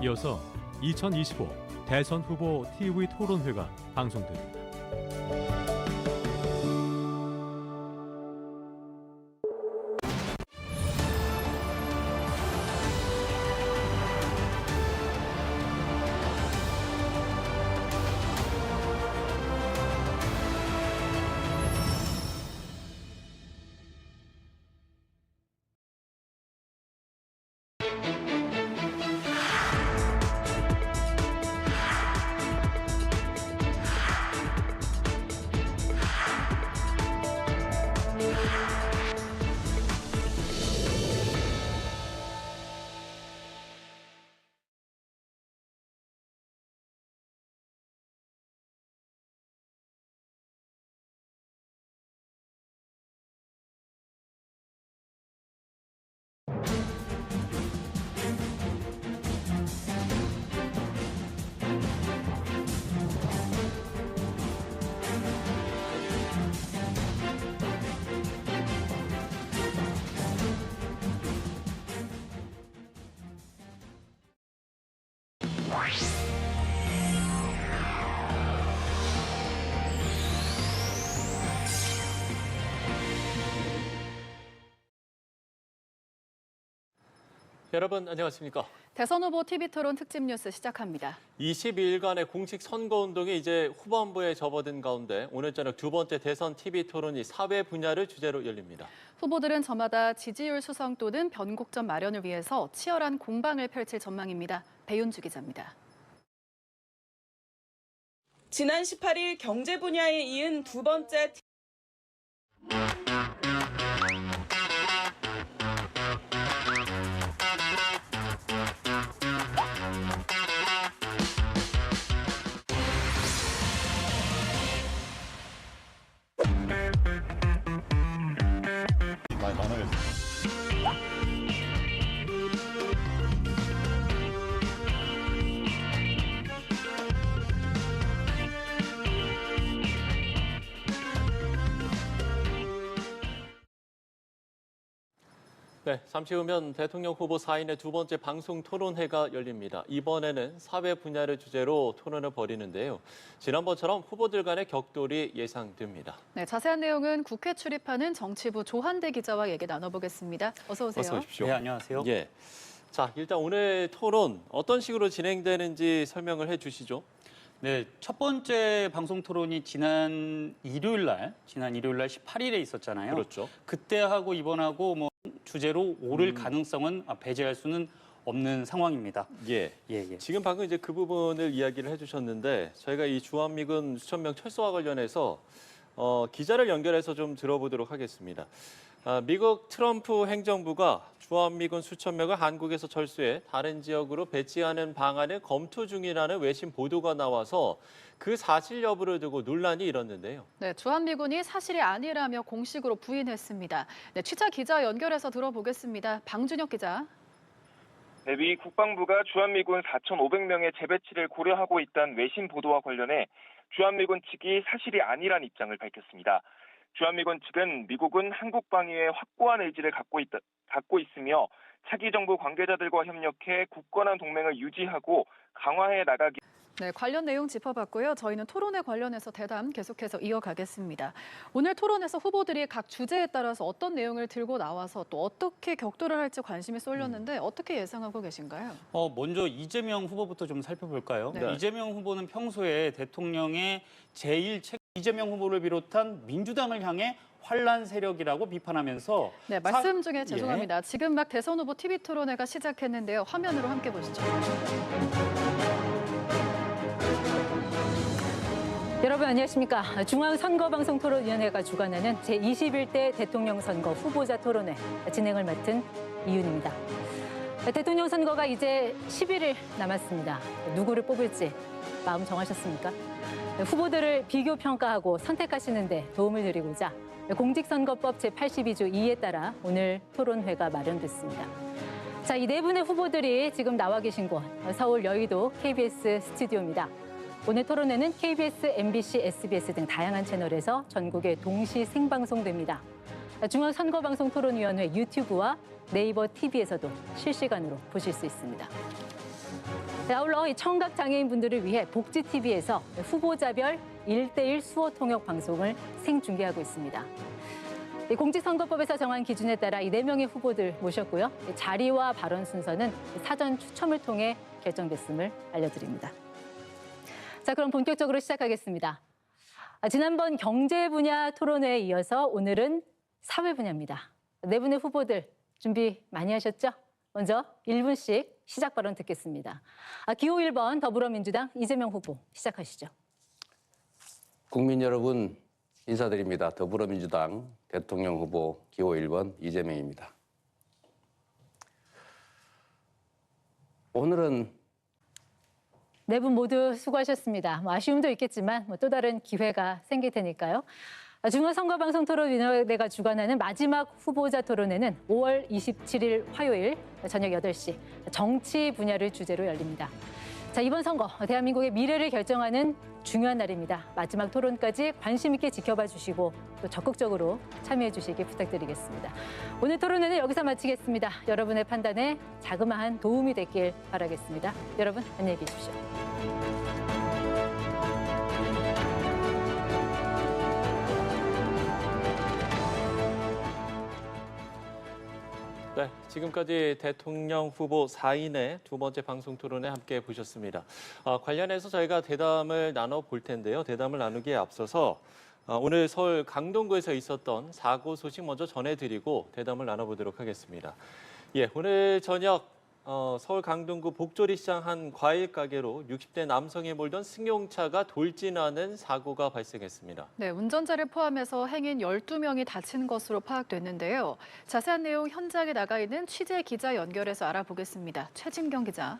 이어서 2025 대선 후보 TV 토론회가 방송됩니다. 여러분 안녕하십니까? 대선 후보 TV 토론 특집 뉴스 시작합니다. 22일간의 공식 선거운동이 이제 후반부에 접어든 가운데 오늘 저녁 두 번째 대선 TV 토론이 사회 분야를 주제로 열립니다. 후보들은 저마다 지지율 수성 또는 변곡점 마련을 위해서 치열한 공방을 펼칠 전망입니다. 배윤주 기자입니다. 지난 18일 경제 분야에 이은 두 번째 네, 잠시 후면 대통령 후보 4인의 두 번째 방송 토론회가 열립니다. 이번에는 사회 분야를 주제로 토론을 벌이는데요. 지난번처럼 후보들 간의 격돌이 예상됩니다. 네, 자세한 내용은 국회 출입하는 정치부 조한대 기자와 얘기 나눠보겠습니다. 어서 오세요. 어서 오십시오. 네, 안녕하세요. 예. 자, 일단 오늘 토론 어떤 식으로 진행되는지 설명을 해주시죠. 네, 첫 번째 방송 토론이 지난 일요일 날 18일에 있었잖아요. 그렇죠. 그때하고 이번하고 뭐 주제로 오를 가능성은 배제할 수는 없는 상황입니다. 예. 지금 방금 이제 그 부분을 이야기를 해주셨는데 저희가 이 주한미군 수천 명 철수와 관련해서 기자를 연결해서 좀 들어보도록 하겠습니다. 미국 트럼프 행정부가 주한미군 수천 명을 한국에서 철수해 다른 지역으로 배치하는 방안을 검토 중이라는 외신 보도가 나와서 그 사실 여부를 두고 논란이 일었는데요. 네, 주한미군이 사실이 아니라며 공식으로 부인했습니다. 네, 취재 기자 연결해서 들어보겠습니다. 방준혁 기자. 네, 미 국방부가 주한미군 4,500명의 재배치를 고려하고 있다는 외신 보도와 관련해 주한미군 측이 사실이 아니란 입장을 밝혔습니다. 주한미군 측은 미국은 한국 방위에 확고한 의지를 갖고 있으며 차기 정부 관계자들과 협력해 굳건한 동맹을 유지하고 강화해 나가기. 네, 관련 내용 짚어봤고요. 저희는 토론에 관련해서 대담 계속해서 이어가겠습니다. 오늘 토론에서 후보들이 각 주제에 따라서 어떤 내용을 들고 나와서 또 어떻게 격돌을 할지 관심이 쏠렸는데 어떻게 예상하고 계신가요? 먼저 이재명 후보부터 좀 살펴볼까요? 네. 이재명 후보는 평소에 대통령의 제1책 이재명 후보를 비롯한 민주당을 향해 환란 세력이라고 비판하면서 네, 말씀 중에 죄송합니다. 지금 막 대선 후보 TV 토론회가 시작했는데요. 화면으로 함께 보시죠. 여러분 안녕하십니까. 중앙선거방송토론위원회가 주관하는 제21대 대통령 선거 후보자 토론회 진행을 맡은 이윤입니다. 대통령 선거가 이제 11일 남았습니다. 누구를 뽑을지 마음 정하셨습니까? 후보들을 비교 평가하고 선택하시는 데 도움을 드리고자 공직선거법 제82조 2에 따라 오늘 토론회가 마련됐습니다. 자, 이 네 분의 후보들이 지금 나와 계신 곳 서울 여의도 KBS 스튜디오입니다. 오늘 토론회는 KBS, MBC, SBS 등 다양한 채널에서 전국에 동시 생방송됩니다. 중앙선거방송토론위원회 유튜브와 네이버 TV에서도 실시간으로 보실 수 있습니다. 아울러 이 청각 장애인분들을 위해 복지TV에서 후보자별 1대1 수어 통역 방송을 생중계하고 있습니다. 공직선거법에서 정한 기준에 따라 이 4명의 후보들 모셨고요. 자리와 발언 순서는 사전 추첨을 통해 결정됐음을 알려드립니다. 자, 그럼 본격적으로 시작하겠습니다. 지난번 경제 분야 토론회에 이어서 오늘은 사회 분야입니다. 4분의 후보들 준비 많이 하셨죠? 먼저 1분씩 시작 발언 듣겠습니다. 기호 1번 더불어민주당 이재명 후보 시작하시죠. 국민 여러분 인사드립니다. 더불어민주당 대통령 후보 기호 1번 이재명입니다. 오늘은 4분 모두 수고하셨습니다. 아쉬움도 있겠지만 또 다른 기회가 생길 테니까요. 중앙선거방송토론위원회가 주관하는 마지막 후보자 토론회는 5월 27일 화요일 저녁 8시 정치 분야를 주제로 열립니다. 자, 이번 선거 대한민국의 미래를 결정하는 중요한 날입니다. 마지막 토론까지 관심 있게 지켜봐 주시고 또 적극적으로 참여해 주시기 부탁드리겠습니다. 오늘 토론회는 여기서 마치겠습니다. 여러분의 판단에 자그마한 도움이 됐길 바라겠습니다. 여러분 안녕히 계십시오. 네, 지금까지 대통령 후보 4인의 두 번째 방송 토론에 함께 보셨습니다. 관련해서 저희가 대담을 나눠볼 텐데요. 대담을 나누기에 앞서서 오늘 서울 강동구에서 있었던 사고 소식 먼저 전해드리고 대담을 나눠보도록 하겠습니다. 예, 오늘 저녁 서울 강동구 복조리 시장 한 과일 가게로 60대 남성이 몰던 승용차가 돌진하는 사고가 발생했습니다. 네, 운전자를 포함해서 행인 12명이 다친 것으로 파악됐는데요. 자세한 내용 현장에 나가 있는 취재 기자 연결해서 알아보겠습니다. 최진경 기자.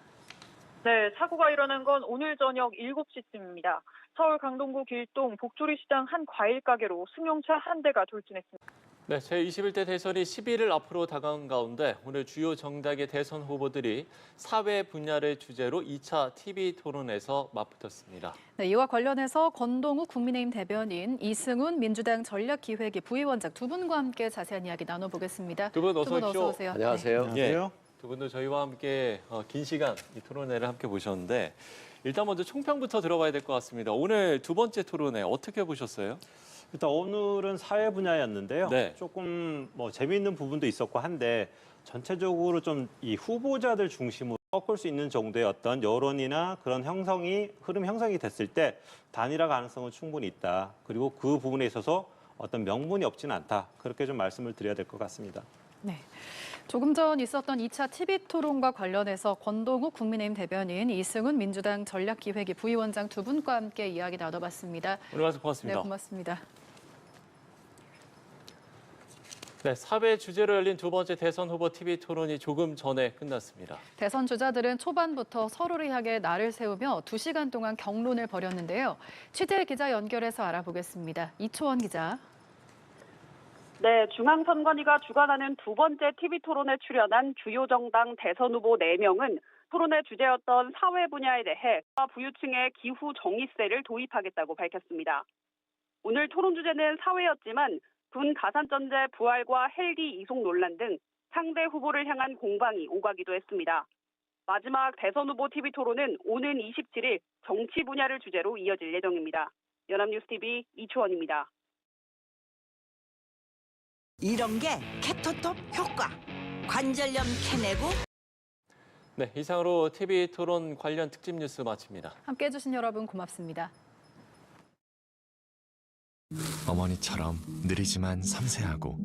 네, 사고가 일어난 건 오늘 저녁 7시쯤입니다. 서울 강동구 길동 복조리 시장 한 과일 가게로 승용차 한 대가 돌진했습니다. 네, 제21대 대선이 10일을 앞으로 다가온 가운데 오늘 주요 정당의 대선 후보들이 사회 분야를 주제로 2차 TV 토론에서 맞붙었습니다. 네, 이와 관련해서 권동욱 국민의힘 대변인, 이승훈 민주당 전략기획위 부위원장 두 분과 함께 자세한 이야기 나눠보겠습니다. 두 분 어서 오십시오. 안녕하세요. 예, 두 분도 저희와 함께 긴 시간 이 토론회를 함께 보셨는데 일단 먼저 총평부터 들어봐야 될 것 같습니다. 오늘 두 번째 토론회 어떻게 보셨어요? 일단 오늘은 사회 분야였는데요. 네. 조금 재미있는 부분도 있었고 한데 전체적으로 좀 이 후보자들 중심으로 꺾을 수 있는 정도의 어떤 여론이나 그런 흐름 형성이 됐을 때 단일화 가능성은 충분히 있다. 그리고 그 부분에 있어서 어떤 명분이 없지는 않다. 그렇게 좀 말씀을 드려야 될 것 같습니다. 네. 조금 전 있었던 2차 TV 토론과 관련해서 권동욱 국민의힘 대변인, 이승훈 민주당 전략기획위 부위원장 두 분과 함께 이야기 나눠봤습니다. 오늘 와서 고맙습니다. 네, 고맙습니다. 네, 사회 주제로 열린 두 번째 대선 후보 TV 토론이 조금 전에 끝났습니다. 대선 주자들은 초반부터 서로를 향해 날을 세우며 2시간 동안 격론을 벌였는데요. 취재 기자 연결해서 알아보겠습니다. 이초원 기자. 네, 중앙선관위가 주관하는 두 번째 TV 토론에 출연한 주요 정당 대선 후보 4명은 토론의 주제였던 사회 분야에 대해 부유층의 기후 정의세를 도입하겠다고 밝혔습니다. 오늘 토론 주제는 사회였지만 군 가산점제 부활과 헬기 이송 논란 등 상대 후보를 향한 공방이 오가기도 했습니다. 마지막 대선 후보 TV 토론은 오는 27일 정치 분야를 주제로 이어질 예정입니다. 연합뉴스TV 이초원입니다. 이런 게 캡터톱 효과. 관절염 캐내고. 네, 이상으로 TV 토론 관련 특집 뉴스 마칩니다. 함께해 주신 여러분 고맙습니다. 어머니처럼 느리지만 섬세하고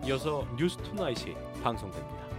이어서 뉴스 투나잇이 방송됩니다.